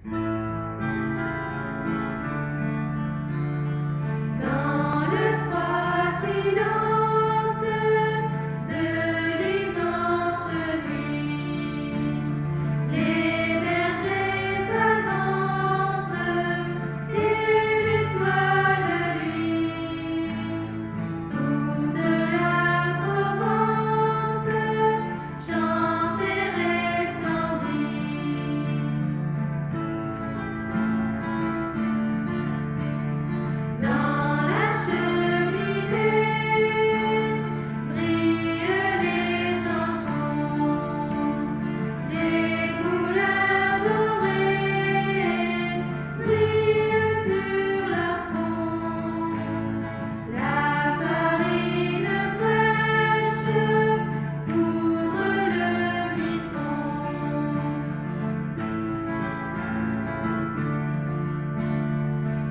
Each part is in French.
Dans le froid silence de l'immense nuit, les bergers s'avancent et l'étoile luit. Toute la Provence chante et resplendit. Dans la cheminée brillent les centrons, des couleurs dorées brillent sur leur front. La farine fraîche couvre le mitron.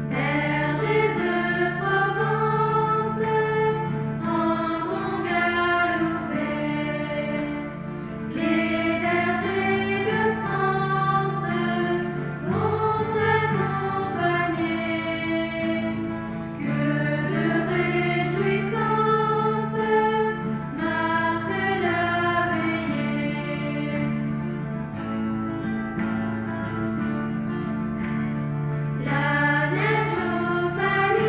Berger de Provence, entends galoper les bergers de France vont t'accompagner. Que de réjouissance marque la veillée. La neige opaline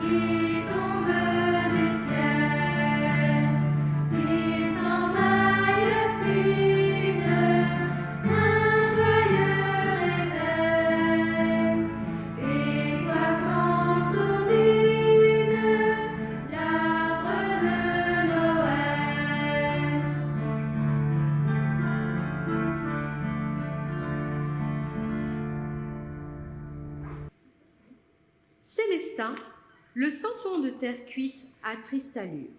qui tombe du ciel, tissant mailles fines, un joyeux réveil, et coiffant sourdine l'arbre de Noël. Célestin, le santon de terre cuite, a triste allure.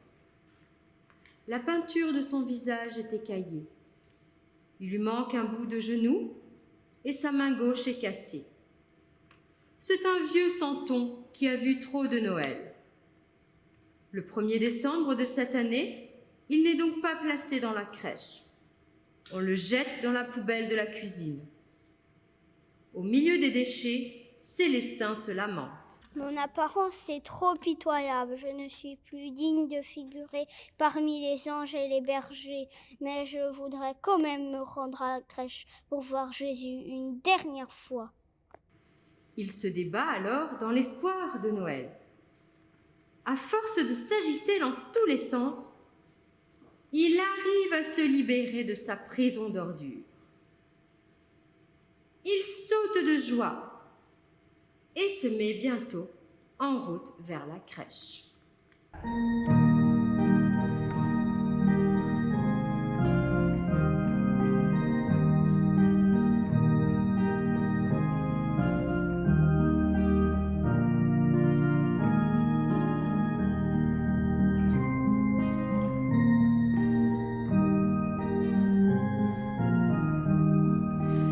La peinture de son visage est écaillée. Il lui manque un bout de genou et sa main gauche est cassée. C'est un vieux santon qui a vu trop de Noël. Le 1er décembre de cette année, il n'est donc pas placé dans la crèche. On le jette dans la poubelle de la cuisine. Au milieu des déchets, Célestin se lamente. Mon apparence est trop pitoyable, je ne suis plus digne de figurer parmi les anges et les bergers, mais je voudrais quand même me rendre à la crèche pour voir Jésus une dernière fois. Il se débat alors dans l'espoir de Noël. À force de s'agiter dans tous les sens, il arrive à se libérer de sa prison d'ordures. Il saute de joie et se met bientôt en route vers la crèche.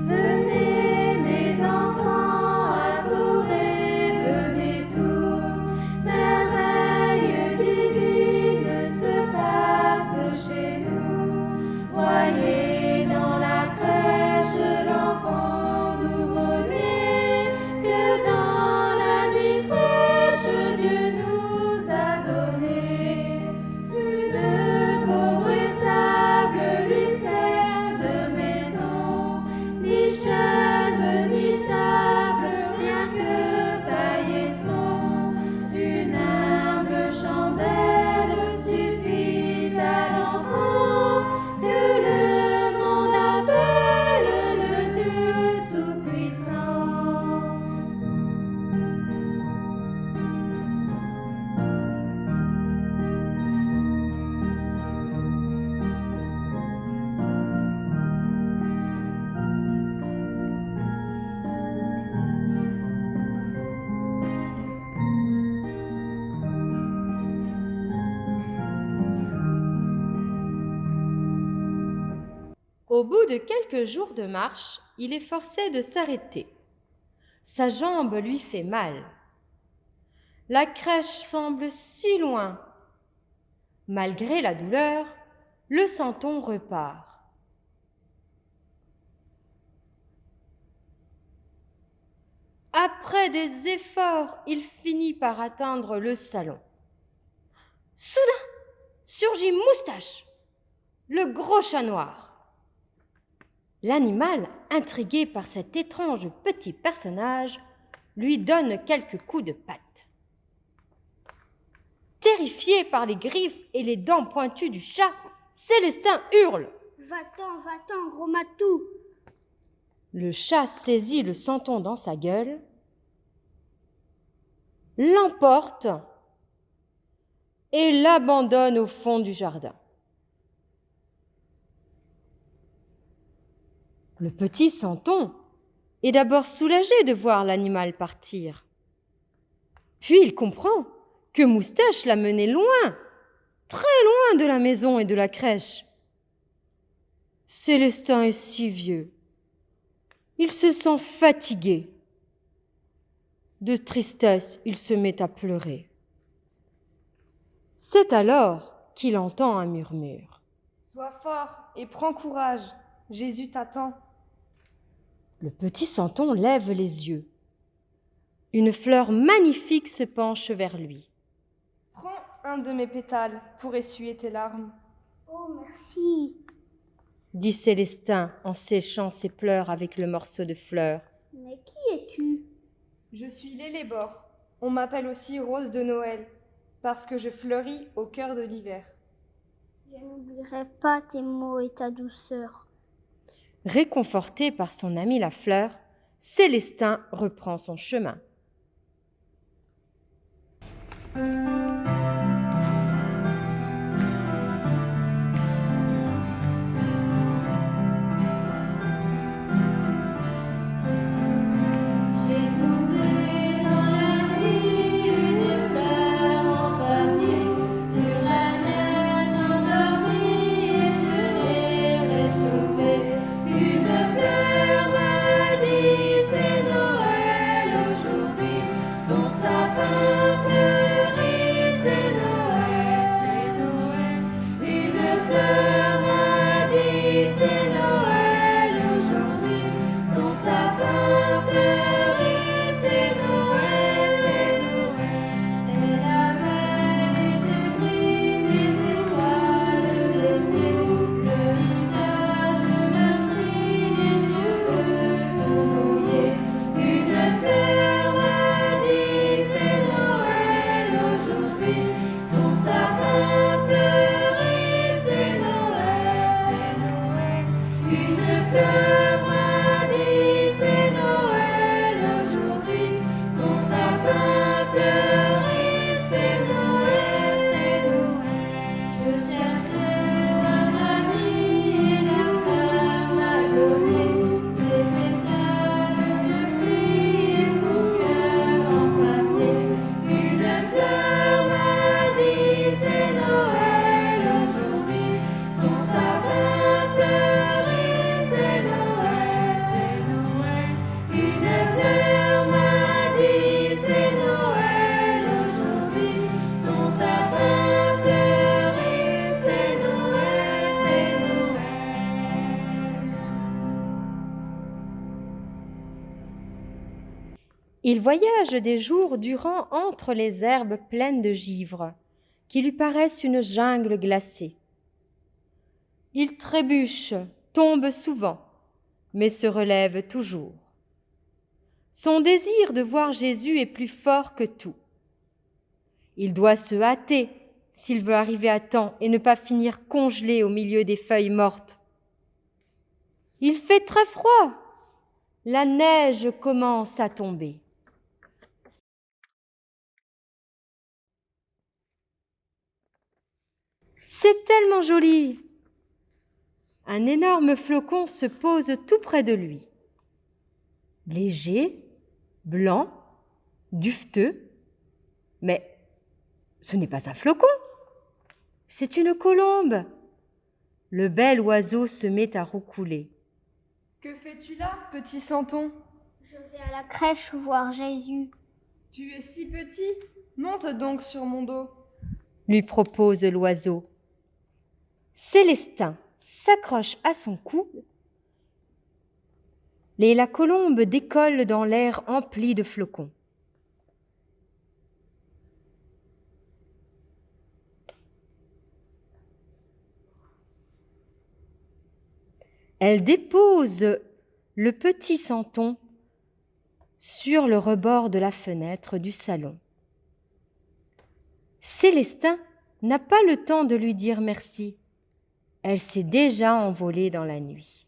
Venez mes enfants, accourez, venez tous, merveille divine se passe chez nous. Voyez dans la crèche l'enfant nouveau-né, que dans la nuit fraîche Dieu nous a donné. Une pauvre étable lui sert de maison, ni chaise, ni table, rien que paillasson. Une humble chandelle suffit à l'enfant, que le monde appelle le Dieu Tout-Puissant. Au bout de quelques jours de marche, il est forcé de s'arrêter. Sa jambe lui fait mal. La crèche semble si loin. Malgré la douleur, le santon repart. Après des efforts, il finit par atteindre le salon. Soudain, surgit Moustache, le gros chat noir. L'animal, intrigué par cet étrange petit personnage, lui donne quelques coups de patte. Terrifié par les griffes et les dents pointues du chat, Célestin hurle. Va-t'en, gros matou. Le chat saisit le santon dans sa gueule, l'emporte et l'abandonne au fond du jardin. Le petit Santon est d'abord soulagé de voir l'animal partir. Puis il comprend que Moustache l'a mené loin, très loin de la maison et de la crèche. Célestin est si vieux. Il se sent fatigué. De tristesse, il se met à pleurer. C'est alors qu'il entend un murmure. « Sois fort et prends courage, Jésus t'attend. » Le petit Santon lève les yeux. Une fleur magnifique se penche vers lui. « Prends un de mes pétales pour essuyer tes larmes. » « Oh, merci, » dit Célestin en séchant ses pleurs avec le morceau de fleur. « Mais qui es-tu » ?»« Je suis l'Élébore. On m'appelle aussi Rose de Noël, parce que je fleuris au cœur de l'hiver. » »« Je n'oublierai pas tes mots et ta douceur. » Réconforté par son ami la fleur, Célestin reprend son chemin. J'ai trouvé dans la nuit une fleur en papier, sur la neige endormie et je l'ai réchauffée. Une fleur m'a dit c'est Noël aujourd'hui, ton sapin fleurit, c'est Noël, c'est Noël. Une fleur m'a dit c'est Noël aujourd'hui, ton sapin fleurit, c'est Noël, c'est Noël. Elle avait les yeux gris, des étoiles blessées, le visage meurtri, les cheveux tout mouillés. Une fleur m'a dit c'est Noël aujourd'hui, ton sapin fleurit, c'est Noël, c'est Noël. Une fleur m'a dit c'est Noël aujourd'hui, ton sapin fleurit, c'est Noël, c'est Noël. Je cherchais un ami et la fleur m'a donné ses pétales de pluie et son cœur en papier. Une fleur m'a dit c'est Noël aujourd'hui, ton sapin fleurit, c'est Noël, c'est Noël. Une fleur m'a dit c'est Noël aujourd'hui, ton sapin fleurit, c'est Noël, c'est Noël. Il voyage des jours durant entre les herbes pleines de givre, qui lui paraissent une jungle glacée. Il trébuche, tombe souvent, mais se relève toujours. Son désir de voir Jésus est plus fort que tout. Il doit se hâter s'il veut arriver à temps et ne pas finir congelé au milieu des feuilles mortes. Il fait très froid. La neige commence à tomber. C'est tellement joli. Un énorme flocon se pose tout près de lui. Léger, blanc, duveteux, mais ce n'est pas un flocon, c'est une colombe. Le bel oiseau se met à roucouler. « Que fais-tu là, petit Santon ? » ?»« Je vais à la crèche voir Jésus. » »« Tu es si petit, monte donc sur mon dos. » lui propose l'oiseau. Célestin s'accroche à son cou et la colombe décolle dans l'air empli de flocons. Elle dépose le petit santon sur le rebord de la fenêtre du salon. Célestin n'a pas le temps de lui dire merci. Elle s'est déjà envolée dans la nuit.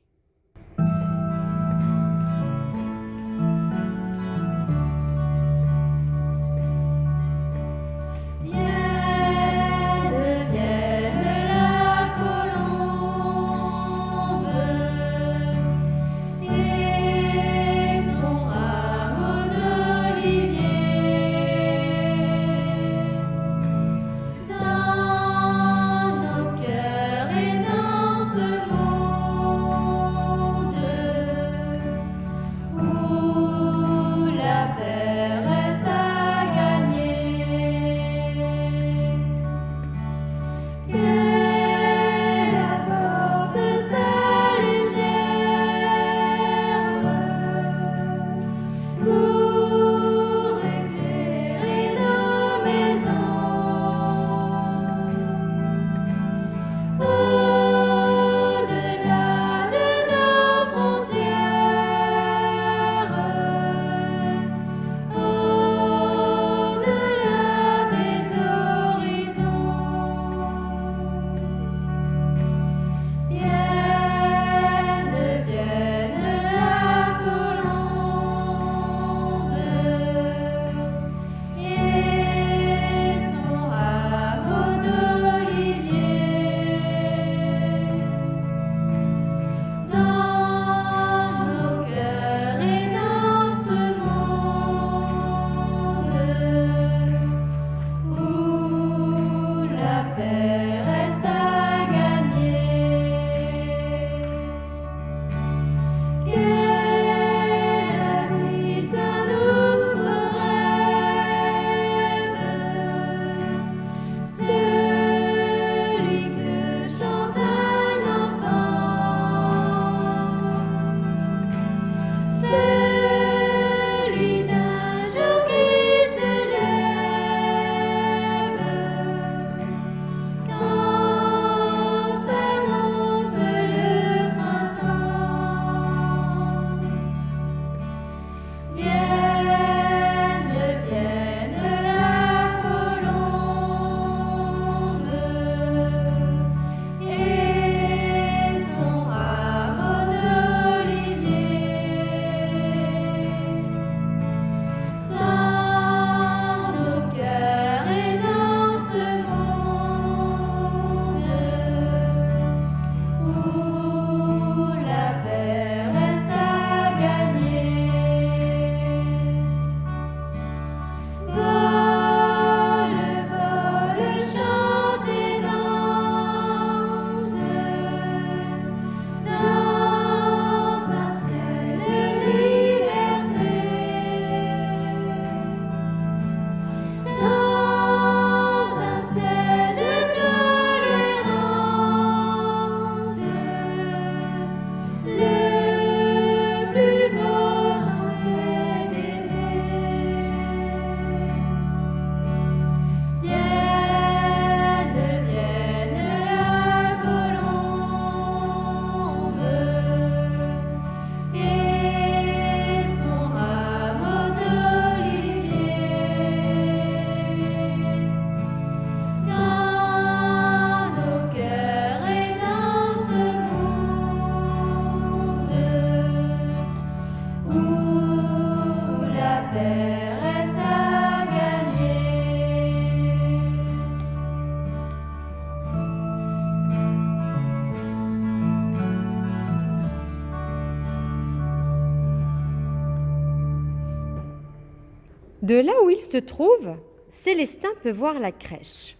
De là où il se trouve, Célestin peut voir la crèche.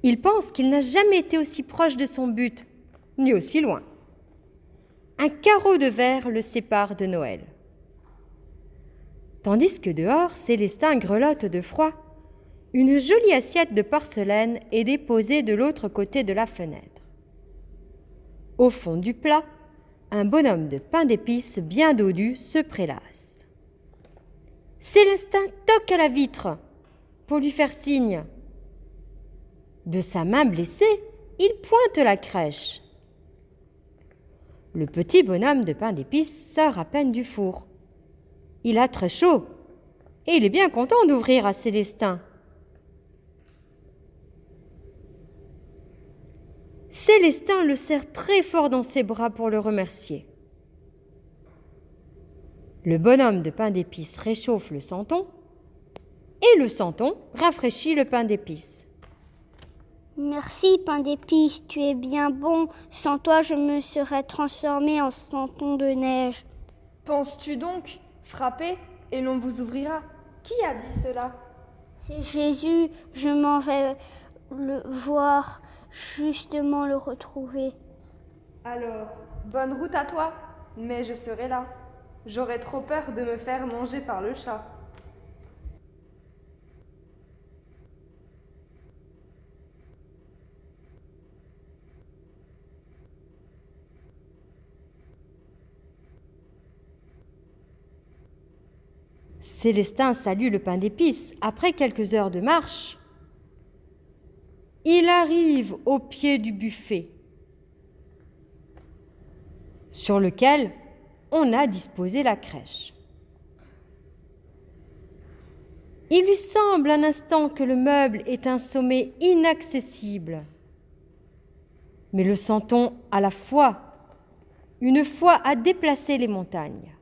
Il pense qu'il n'a jamais été aussi proche de son but, ni aussi loin. Un carreau de verre le sépare de Noël. Tandis que dehors, Célestin grelotte de froid. Une jolie assiette de porcelaine est déposée de l'autre côté de la fenêtre. Au fond du plat, un bonhomme de pain d'épices bien dodu se prélasse. Célestin toque à la vitre pour lui faire signe. De sa main blessée, il pointe la crèche. Le petit bonhomme de pain d'épices sort à peine du four. Il a très chaud et il est bien content d'ouvrir à Célestin. Célestin le serre très fort dans ses bras pour le remercier. Le bonhomme de pain d'épices réchauffe le santon et le santon rafraîchit le pain d'épices. Merci, pain d'épices, tu es bien bon. Sans toi, je me serais transformé en santon de neige. Penses-tu donc? Frappez et l'on vous ouvrira. Qui a dit cela? C'est Jésus, je m'en vais le voir, justement le retrouver. Alors, bonne route à toi, mais je serai là. J'aurais trop peur de me faire manger par le chat. Célestin salue le pain d'épices. Après quelques heures de marche, il arrive au pied du buffet, sur lequel on a disposé la crèche. Il lui semble un instant que le meuble est un sommet inaccessible. Mais le santon a la foi, une foi à déplacer les montagnes.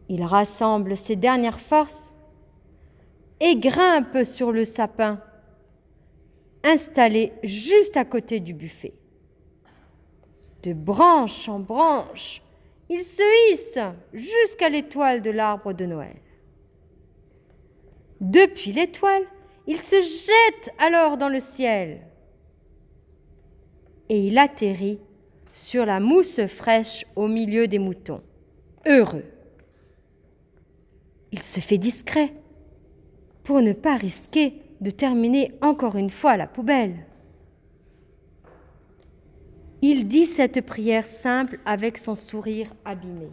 Il rassemble ses dernières forces et grimpe sur le sapin, installé juste à côté du buffet. De branche en branche, il se hisse jusqu'à l'étoile de l'arbre de Noël. Depuis l'étoile, il se jette alors dans le ciel et il atterrit sur la mousse fraîche au milieu des moutons, heureux. Il se fait discret pour ne pas risquer de terminer encore une fois à la poubelle. Il dit cette prière simple avec son sourire abîmé.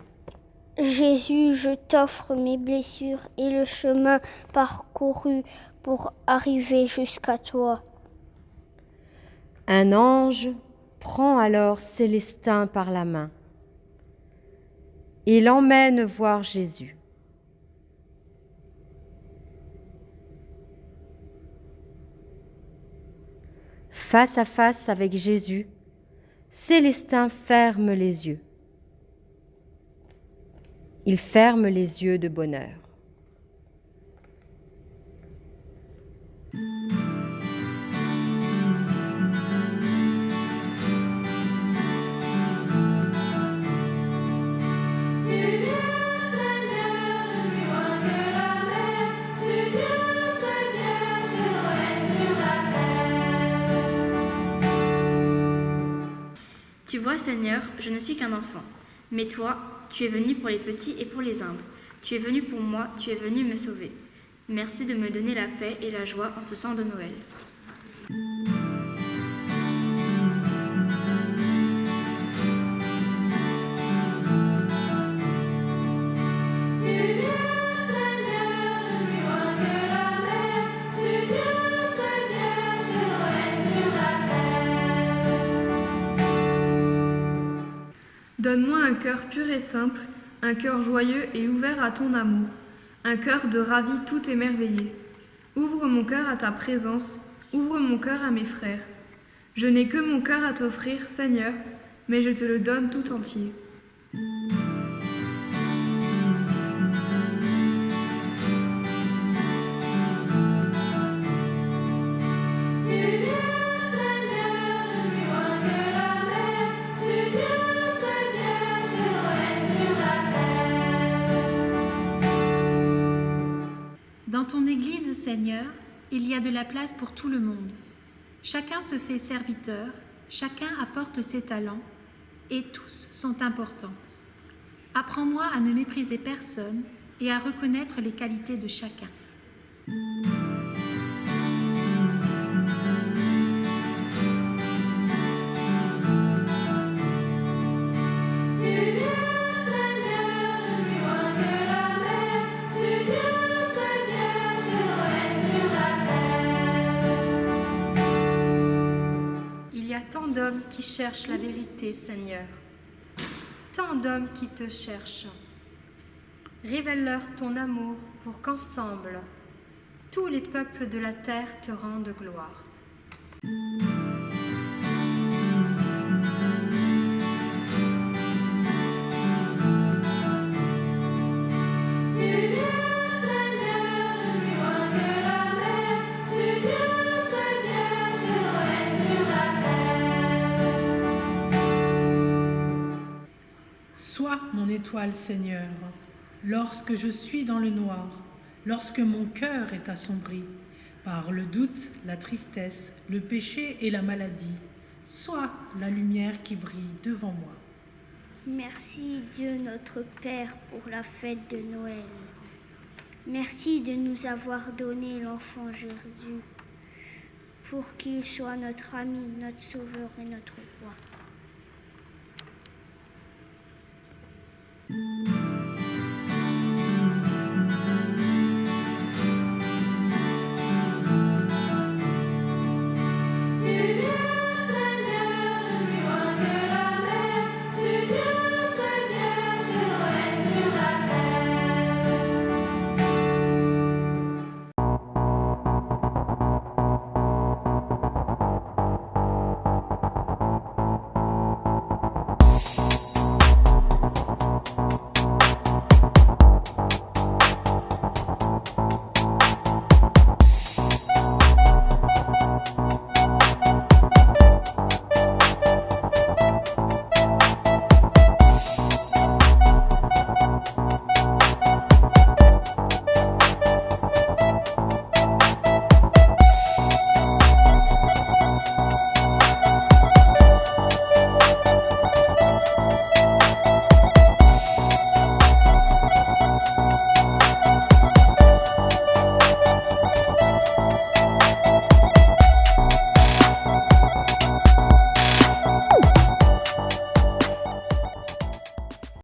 Jésus, je t'offre mes blessures et le chemin parcouru pour arriver jusqu'à toi. Un ange prend alors Célestin par la main et l'emmène voir Jésus. Face à face avec Jésus, Célestin ferme les yeux. Il ferme les yeux de bonheur. Tu vois, Seigneur, je ne suis qu'un enfant. Mais toi, tu es venu pour les petits et pour les humbles. Tu es venu pour moi, tu es venu me sauver. Merci de me donner la paix et la joie en ce temps de Noël. Donne-moi un cœur pur et simple, un cœur joyeux et ouvert à ton amour, un cœur de ravi tout émerveillé. Ouvre mon cœur à ta présence, ouvre mon cœur à mes frères. Je n'ai que mon cœur à t'offrir, Seigneur, mais je te le donne tout entier. Dans ton Église, Seigneur, il y a de la place pour tout le monde. Chacun se fait serviteur, chacun apporte ses talents, et tous sont importants. Apprends-moi à ne mépriser personne et à reconnaître les qualités de chacun. cherchent la vérité, Seigneur. Tant d'hommes qui te cherchent. Révèle-leur ton amour pour qu'ensemble, tous les peuples de la terre te rendent gloire. Sois mon étoile, Seigneur, lorsque je suis dans le noir, lorsque mon cœur est assombri par le doute, la tristesse, le péché et la maladie. Sois la lumière qui brille devant moi. Merci Dieu notre Père pour la fête de Noël. Merci de nous avoir donné l'enfant Jésus pour qu'il soit notre ami, notre sauveur et notre roi.